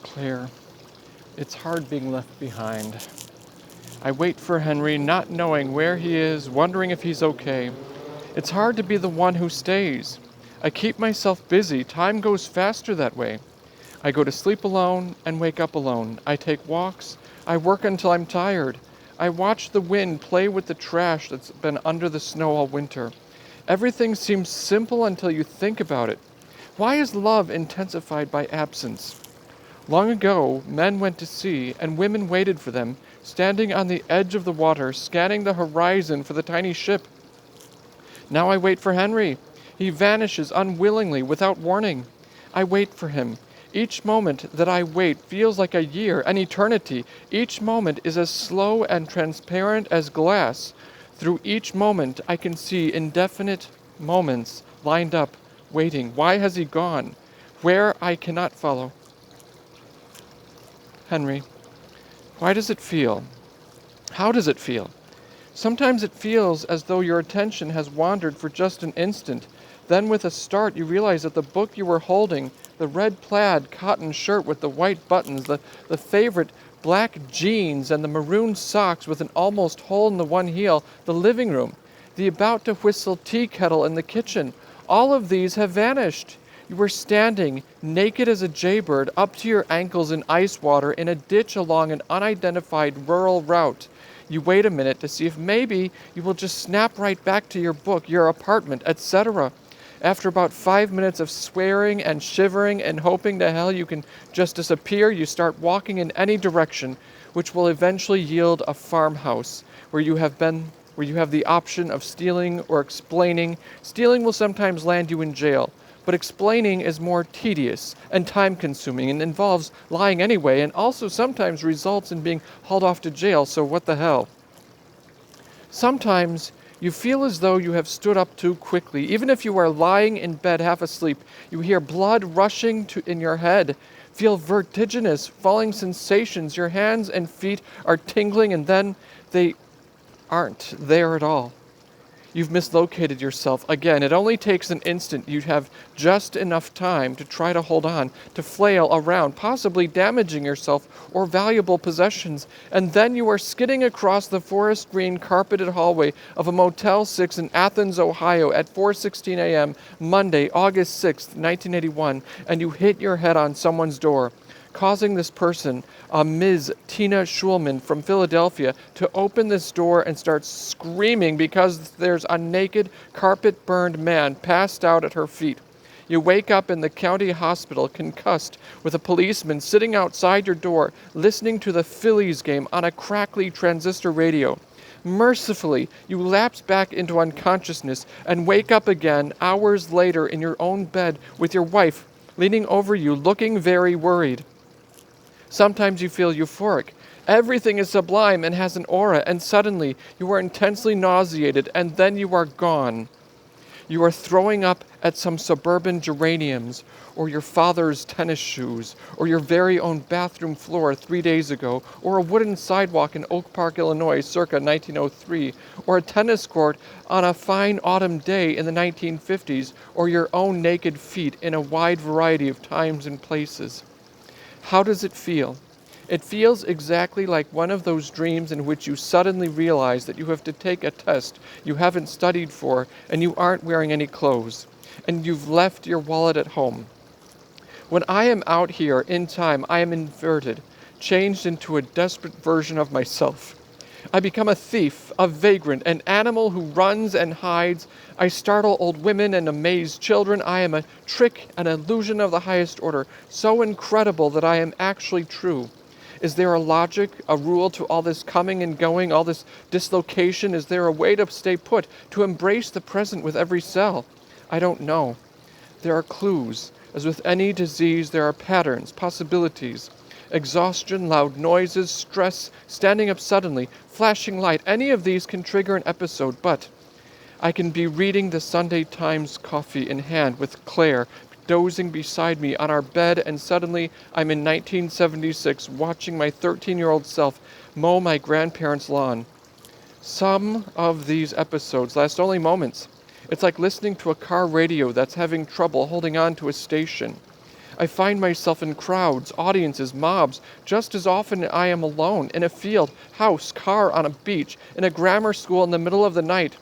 Claire, it's hard being left behind. I wait for Henry, not knowing where he is, wondering if he's okay. It's hard to be the one who stays. I keep myself busy. Time goes faster that way. I go to sleep alone and wake up alone. I take walks. I work until I'm tired. I watch the wind play with the trash that's been under the snow all winter. Everything seems simple until you think about it. Why is love intensified by absence? Long ago, men went to sea, and women waited for them, standing on the edge of the water, scanning the horizon for the tiny ship. Now I wait for Henry. He vanishes unwillingly, without warning. I wait for him. Each moment that I wait feels like a year, an eternity. Each moment is as slow and transparent as glass. Through each moment, I can see indefinite moments lined up, waiting. Why has he gone? Where I cannot follow. Henry, why does it feel? How does it feel? Sometimes it feels as though your attention has wandered for just an instant. Then with a start, you realize that the book you were holding, the red plaid cotton shirt with the white buttons, the favorite black jeans and the maroon socks with an almost hole in the one heel, the living room, the about to whistle tea kettle in the kitchen, all of these have vanished. You were standing, naked as a jaybird, up to your ankles in ice water in a ditch along an unidentified rural route. You wait a minute to see if maybe you will just snap right back to your book, your apartment, etc. After about 5 minutes of swearing and shivering and hoping to hell you can just disappear, you start walking in any direction, which will eventually yield a farmhouse where you have the option of stealing or explaining. Stealing will sometimes land you in jail, but explaining is more tedious and time-consuming and involves lying anyway, and also sometimes results in being hauled off to jail, so what the hell. Sometimes you feel as though you have stood up too quickly. Even if you are lying in bed half asleep, you hear blood rushing in your head, feel vertiginous, falling sensations, your hands and feet are tingling, and then they aren't there at all. You've mislocated yourself again. It only takes an instant. You have just enough time to try to hold on, to flail around, possibly damaging yourself or valuable possessions, and then you are skidding across the forest green carpeted hallway of a Motel 6 in Athens, Ohio at 4:16 a.m. Monday, August 6th, 1981, and you hit your head on someone's door, causing this person, a Ms. Tina Schulman from Philadelphia, to open this door and start screaming because there's a naked, carpet-burned man passed out at her feet. You wake up in the county hospital concussed with a policeman sitting outside your door listening to the Phillies game on a crackly transistor radio. Mercifully, you lapse back into unconsciousness and wake up again hours later in your own bed with your wife leaning over you looking very worried. Sometimes you feel euphoric. Everything is sublime and has an aura, and suddenly you are intensely nauseated, and then you are gone. You are throwing up at some suburban geraniums, or your father's tennis shoes, or your very own bathroom floor 3 days ago, or a wooden sidewalk in Oak Park, Illinois, circa 1903, or a tennis court on a fine autumn day in the 1950s, or your own naked feet in a wide variety of times and places. How does it feel? It feels exactly like one of those dreams in which you suddenly realize that you have to take a test you haven't studied for and you aren't wearing any clothes, and you've left your wallet at home. When I am out here in time, I am inverted, changed into a desperate version of myself. I become a thief, a vagrant, an animal who runs and hides. I startle old women and amaze children. I am a trick, an illusion of the highest order, so incredible that I am actually true. Is there a logic, a rule to all this coming and going, all this dislocation? Is there a way to stay put, to embrace the present with every cell? I don't know. There are clues. As with any disease, there are patterns, possibilities. Exhaustion, loud noises, stress, standing up suddenly, flashing light, any of these can trigger an episode, but I can be reading the Sunday Times, coffee in hand, with Claire dozing beside me on our bed, and suddenly I'm in 1976 watching my 13-year-old self mow my grandparents' lawn. Some of these episodes last only moments. It's like listening to a car radio that's having trouble holding on to a station. I find myself in crowds, audiences, mobs, just as often I am alone, in a field, house, car, on a beach, in a grammar school in the middle of the night.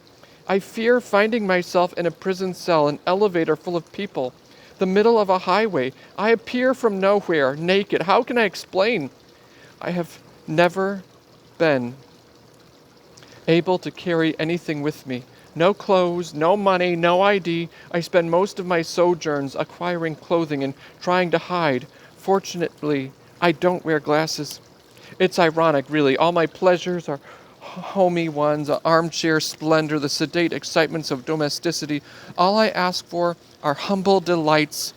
I fear finding myself in a prison cell, an elevator full of people, the middle of a highway. I appear from nowhere, naked. How can I explain? I have never been able to carry anything with me. No clothes, no money, no ID. I spend most of my sojourns acquiring clothing and trying to hide. Fortunately, I don't wear glasses. It's ironic, really. All my pleasures are homey ones, armchair splendor, the sedate excitements of domesticity. All I ask for are humble delights.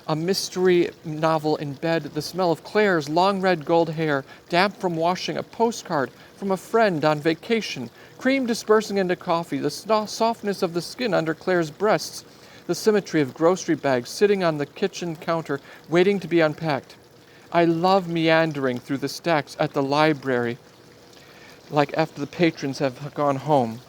A mystery novel in bed, the smell of Claire's long red gold hair, damp from washing, a postcard from a friend on vacation, cream dispersing into coffee, the softness of the skin under Claire's breasts, the symmetry of grocery bags sitting on the kitchen counter waiting to be unpacked. I love meandering through the stacks at the library, like after the patrons have gone home.